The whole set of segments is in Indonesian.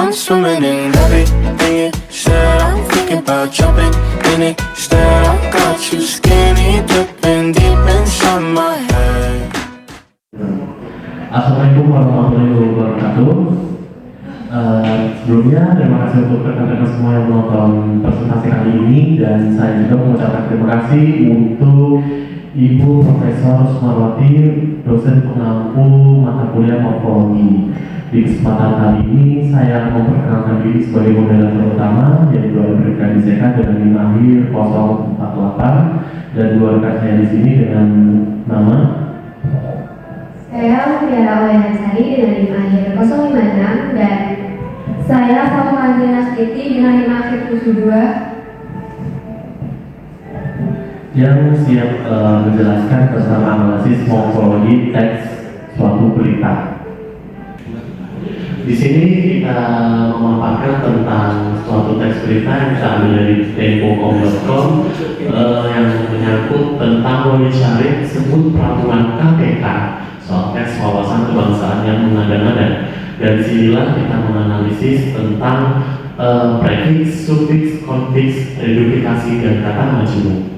I'm swimming in everything you said. I'm thinking about jumping in it instead. I got you skinny dipping deep inside my head. Assalamualaikum warahmatullahi wabarakatuh. Sebelumnya terima kasih untuk rekan-rekan semua yang menonton presentasi kali ini, dan saya juga mengucapkan terima kasih untuk Ibu Profesor Sumarwati, dosen pengampu mata kuliah morfologi. Di kesempatan kali ini saya memperkenalkan diri sebagai moderator utama, yaitu Amerika Diseka dengan NIM akhir 048, dan dua rekan saya di sini dengan nama saya Mutiara Wayansari dengan NIM akhir 056, dan saya Fatima Siti dengan NIM akhir 72 yang siap menjelaskan tentang analisis morfologi teks suatu berita. Di sini kita memaparkan tentang suatu teks berita yang kita ambil dari tempo.com yang menyangkut tentang Roy Syarif sebut peraturan KPK soal tes wawasan kebangsaan yang mengada-ngada. Dan sinilah kita menganalisis tentang prefiks, sufiks, konfiks, reduplifikasi, dan kata majemuk.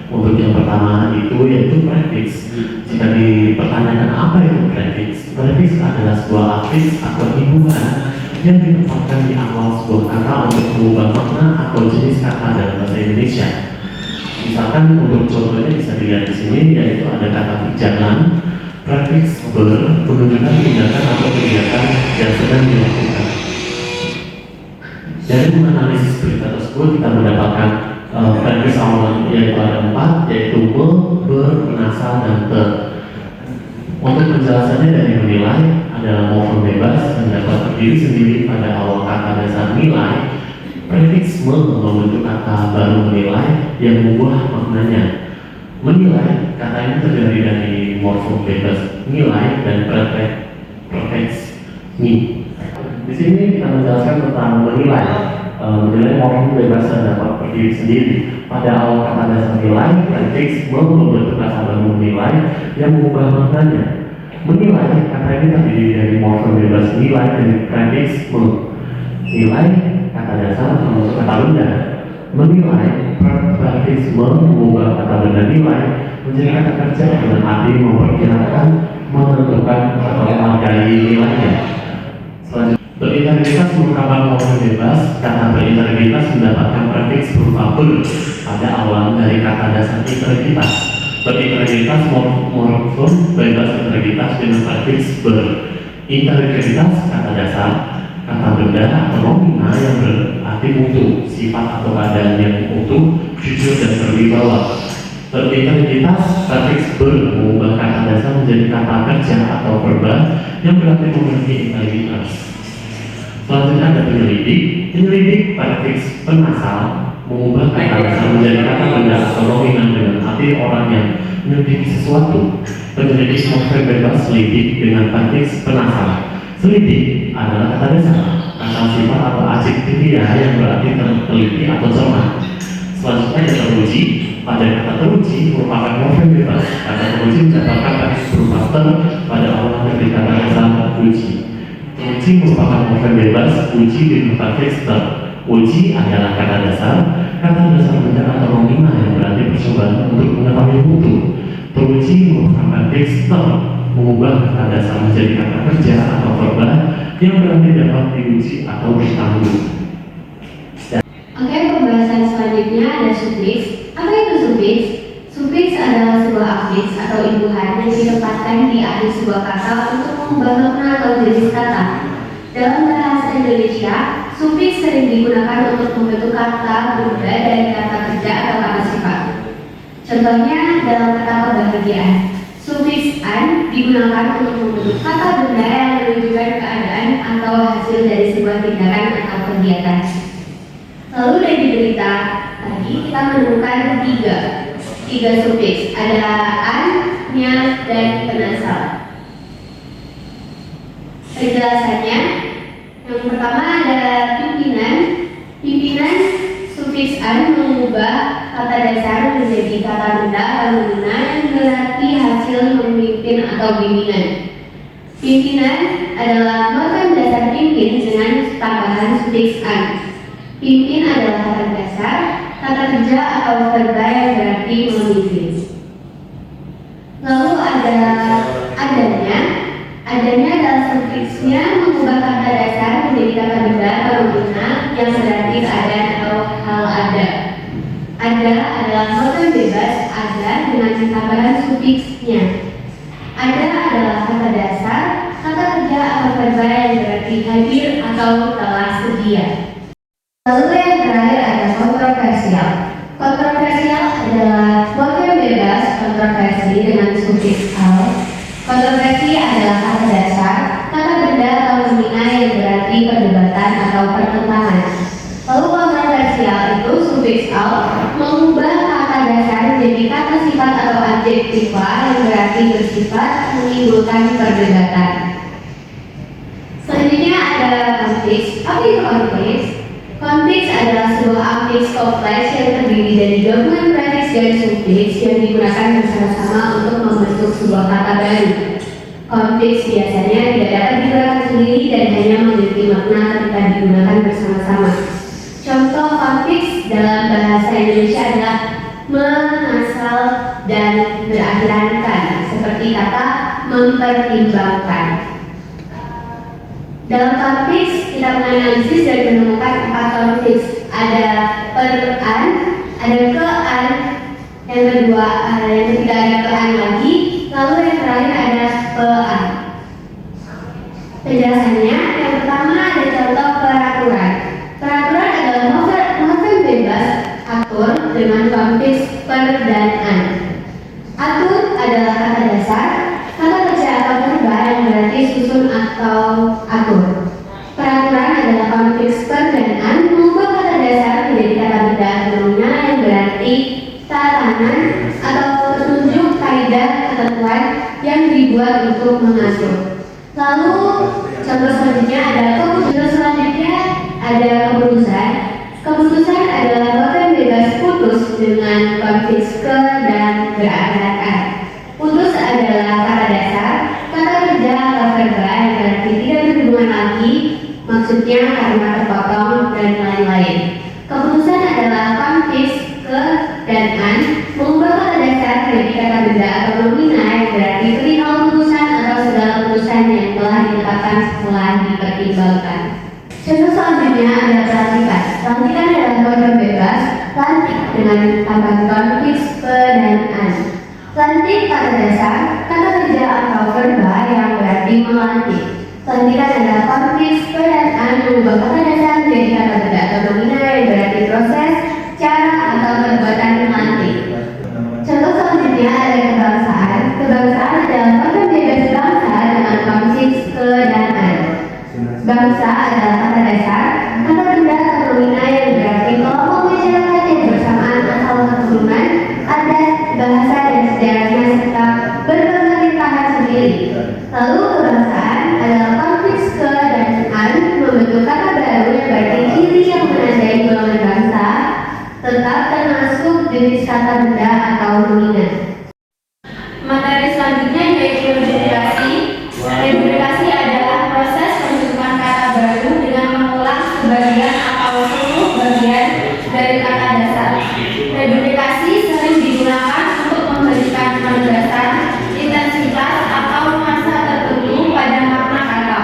Untuk yang pertama itu yaitu prefiks. Jika dipertanyakan apa itu prefiks, prefiks adalah sebuah afiks atau hubungan yang ditempatkan di awal sebuah kata untuk mengubah makna atau jenis kata dalam bahasa Indonesia. Misalkan untuk contohnya bisa dilihat di sini, yaitu ada kata berjalan. Prefiks ber menunjukkan tindakan atau kegiatan yang sedang dilakukan. Dari menganalisis berita tersebut kita mendapatkan prefiks awal yaitu ada 4, yaitu me, ber, menasal, dan ter. Untuk penjelasannya dari menilai adalah morfem bebas yang dapat berdiri sendiri pada awal kata dasar nilai. Prefiks me membentuk kata baru menilai yang mengubah maknanya. Menilai, kata ini terdiri dari morfem bebas nilai dan prefiks mi. Di sini kita menjelaskan tentang menilai. Menilai morfem bebas yang dapat berdiri sendiri pada awal kata dasar nilai. Prefiks me membentuk kata baru menilai yang mengubah maknanya. Menilai, kata ini terdiri dari morfem bebas nilai dan prefiks me. Nilai, kata dasar termasuk kata benda. Menilai, prefiks me mengubah kata benda nilai menjadi kata kerja dengan arti memperkirakan, menentukan, atau menghargai nilainya. Selanjutnya, berintegritas merupakan morfem bebas. Kata berintegritas mendapatkan prefiks berupa ber pada awal dari kata dasar integritas. Berintegritas morfem bebas integritas dengan prefiks ber. Integritas kata dasar, kata benda atau nomina yang berarti utuh, sifat atau keadaan yang utuh, jujur, dan berwibawa. Berintegritas prefiks ber mengubah kata dasar menjadi kata kerja atau verba yang berarti memiliki integritas. Selanjutnya ada penyelidik. Penyelidik prefiks penasal mengubah kata dasar menjadi kata benda atau nominan dengan arti orang yang menyelidiki sesuatu. Penyelidik morfem bebas selidik dengan prefiks penasal. Selidik adalah kata dasar, kata sifat atau adjektifia yang berarti teliti atau cermat. Selanjutnya ada teruji. Pada kata teruji merupakan morfem bebas. Kata teruji mendapatkan prefiks berupa ter pada awal dari kata dasar uji. Uji merupakan morfem bebas, uji dengan prefiks ter. Uji adalah kata dasar benda atau nomina yang berarti percobaan untuk mengetahui mutu. Teruji merupakan prefiks ter, mengubah kata dasar menjadi kata kerja atau verba yang berarti dapat diuji atau ditanggung. Oke, pembahasan selanjutnya ada sufiks. Apa itu sufiks? Sufiks adalah sebuah afiks atau imbuhan yang ditempatkan di akhir sebuah kata untuk mengubah makna atau jenis kata. Dalam bahasa Indonesia, sufiks sering digunakan untuk membentuk kata benda dari kata kerja atau kata sifat. Contohnya dalam kata kebahagiaan, sufiks an digunakan untuk membentuk kata benda yang menunjukkan keadaan atau hasil dari sebuah tindakan atau kegiatan. Lalu dari berita tadi kita menemukan tiga sufiks, ada an, nya, dan penasal. Penjelasannya, yang pertama ada pimpinan. Pimpinan sufiks an mengubah kata dasar menjadi kata benda atau nomina yang berarti hasil memimpin atau bimbingan. Pimpinan adalah morfem dasar pimpin dengan sufiks an. Pimpin adalah kata dasar, kata kerja atau verba yang berarti memimpin. Lalu ada adanya. Adanya adalah sufiksnya mengubah kata dasar menjadi kata benda atau nominal yang berarti keadaan atau hal ada. Ada adalah morfem bebas ada dengan tambahan sufiksnya. Ada adalah kata dasar, kata kerja atau verba yang berarti hadir atau telah sedia. Lalu yang terakhir ada kontroversial. Kontroversial adalah morfem bebas kontroversi dengan sufiks al. Kontroversi adalah kata dasar, kata benda atau nominal yang berarti perdebatan atau pertentangan. Lalu kontroversial itu sufiks al mengubah kata dasar menjadi kata sifat atau adjektiva yang berarti bersifat menimbulkan perdebatan. Selanjutnya ada konfliks. Apa itu konfliks? Konfliks adalah sebuah affiks kompleks yang terdiri dari gabungan prefiks dan sufiks yang digunakan bersama-sama untuk membentuk sebuah kata baru. Konfliks biasanya tidak dapat digunakan sendiri dan hanya memiliki makna ketika digunakan bersama-sama. Contoh konfliks dalam bahasa Indonesia adalah mengasal dan berakhiran kan, seperti kata mempertimbangkan. Dalam konfliks kita menganalisis dan menemukan 4 konfliks. Ada per-an, ada ke-an, yang kedua, yang ketiga ada ke-an lagi, lalu yang terakhir ada pe-an. Penjelasannya, yang pertama ada contoh peraturan. Peraturan adalah morfem bebas atur dengan konfliks per dan an. Atur adalah kata dasar, kata kerja atau verba yang berarti susun atau atur. Peraturan adalah konfliks per dan an mengubah kata dasar menjadi kata benda atau nominal yang berarti tatanan atau petunjuk kaidah ketentuan yang dibuat untuk mengatur. Lalu contoh selanjutnya ada keputusan. Keputusan adalah morfem bebas putus dengan konfliks ke dan berakhiran an. Putus adalah kata dasar, kata kerja atau verba yang berarti tidak berhubungan lagi, maksudnya kalimat terpotong dan lain-lain. Keputusan adalah konfliks ke dan an mengubah kata dasar menjadi kata benda atau nominal yang berarti perihal putusan atau segala putusan yang telah ditetapkan setelah dipertimbangkan. Contoh selanjutnya ada pelantikan. Pelantikan adalah morfem bebas lantik dengan tambahan konfliks ke dan an. Lantik kata dasar, kata kerja atau verba yang berarti melantik. Pelantikan adalah konfliks ke dan an mengubah kata dasar menjadi kata benda atau nominal yang berarti proses, cara atau perbuatan melantik. Contoh selanjutnya ada kebangsaan. Kebangsaan adalah morfem bebas bangsa dengan konfliks ke dan an. Bangsa adalah kata dasar, kata benda atau nominal yang berarti kelompok masyarakat yang bersamaan asal keturunan, adat, bahasa dan sejarahnya serta berpemerintahan sendiri. Lalu kebangsaan adalah konfliks ke dan an membentuk kata baru yang berarti ciri yang menandai golongan bangsa, tetap termasuk jenis kata benda atau nominal. Materi selanjutnya yaitu rubrikasi. Rubrikasi adalah proses pembentukan kata baru dengan mengulang sebagian atau seluruh bagian dari kata dasar. Rubrikasi sering digunakan untuk memberikan penegasan, intensitas atau nuansa tertentu pada makna kata.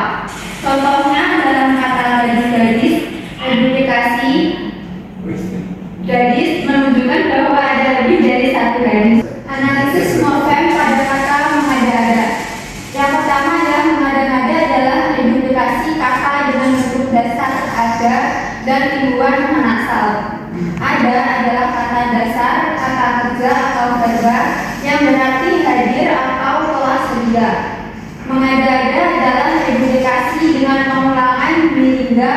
Contohnya dalam kata gadis-gadis, rubrikasi gadis menunjukkan bahwa ada lebih dari satu gadis. Analisis morfem pada kata mengada-ada. Yang pertama adalah mengada-ada adalah rubrikasi kata dengan bentuk dasar ada dan timbungan menasal. Ada adalah kata dasar, kata kerja atau verba yang berarti hadir atau telah sedia. Mengada-ada adalah rubrikasi dengan pengulangan hingga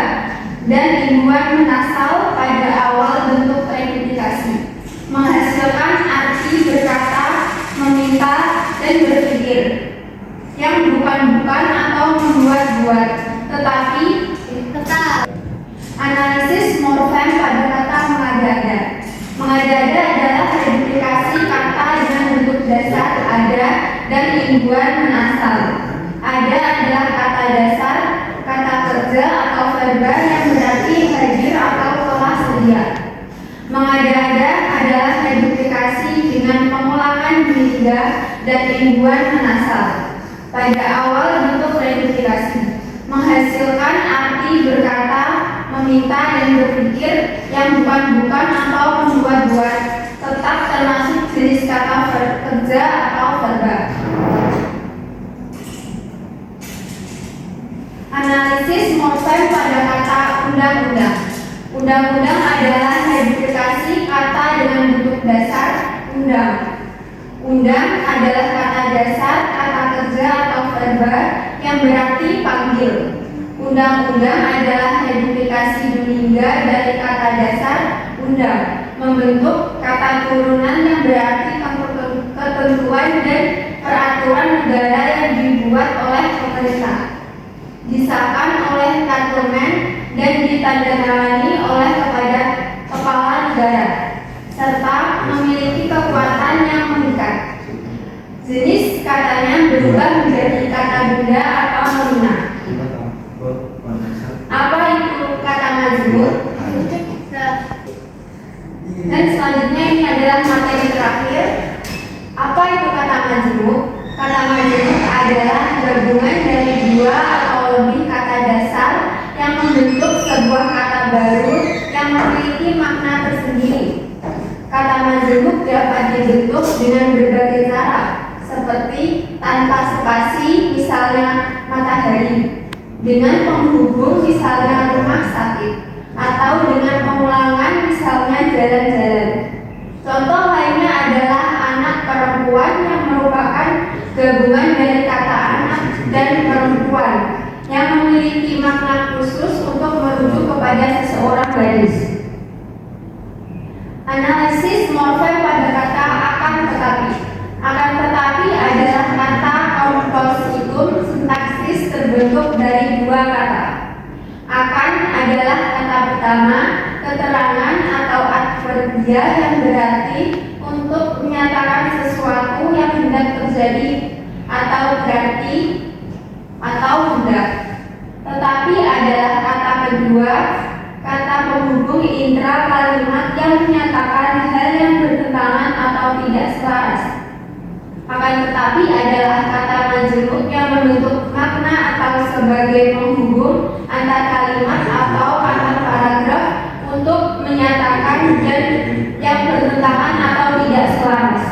dan timbungan menasal pada awal bentuk rubrikasi, menghasilkan arti berkata, meminta, dan berpikir yang bukan-bukan atau membuat-buat, tetapi tetap. Analisis morfem pada kata mengada-ada. Mengada-ada adalah rubrikasi kata dengan bentuk dasar ada dan timbungan menasal. Ada adalah kata dasar, kata kerja atau verba yang berarti dunia dan imbuhan menasal. Pada awal bentuk redufikasi menghasilkan arti berkata, meminta dan berpikir yang bukan-bukan atau membuat-buat, tetap termasuk jenis kata kerja atau verba. Analisis morfem pada kata undang-undang. Undang-undang adalah redufikasi kata dengan bentuk dasar undang. Undang adalah kata dasar kata kerja atau verba yang berarti panggil. Undang-undang adalah redufikasi lingga dari kata dasar undang, membentuk kata turunan yang berarti ketentuan dan peraturan negara yang dibuat oleh pemerintah, disahkan oleh parlemen dan ditandatangani oleh kepada kepala negara, serta memiliki kekuatan yang mengikat. Jenis katanya berubah menjadi kata benda atau nominal. Apa itu kata majmur? Dan selanjutnya ini adalah materi terakhir. Apa itu kata majmur? Kata majmur adalah gabungan dari dua atau lebih kata dasar yang membentuk sebuah kata baru yang memiliki makna tersendiri. Kata majmur dapat dibentuk dengan berbagai cara, seperti tanpa spasi, misalnya matahari, dengan penghubung, misalnya rumah sakit, atau dengan pengulangan, misalnya jalan-jalan. Contoh lainnya adalah anak perempuan yang merupakan gabungan dari kata anak dan perempuan yang memiliki makna khusus untuk merujuk kepada seseorang gadis. Analisis morfem pada kata akan tetapi. Akan tetapi adalah kata kompositum sintaksis terbentuk dari dua kata. Akan adalah kata pertama, keterangan atau adverbia yang berarti untuk menyatakan sesuatu yang hendak terjadi atau berarti atau hendak. Tetapi adalah kata kedua, kata penghubung intra kalimat yang menyatakan hal yang bertentangan atau tidak selaras. Akan tetapi adalah kata majmur yang membentuk makna atau sebagai penghubung antar kalimat atau antar paragraf untuk menyatakan dan yang bertentangan atau tidak selaras.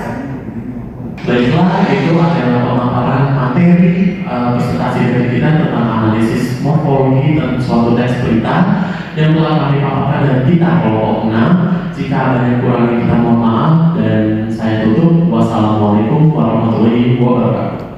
Baiklah, itu adalah pemaparan materi presentasi dari kita tentang analisis morfologi dan suatu teks berita yang telah kami paparkan dan kita kelompok 6. Jika ada yang kurang kita mohon maaf dan saya tutup. Wassalamualaikum warahmatullahi wabarakatuh.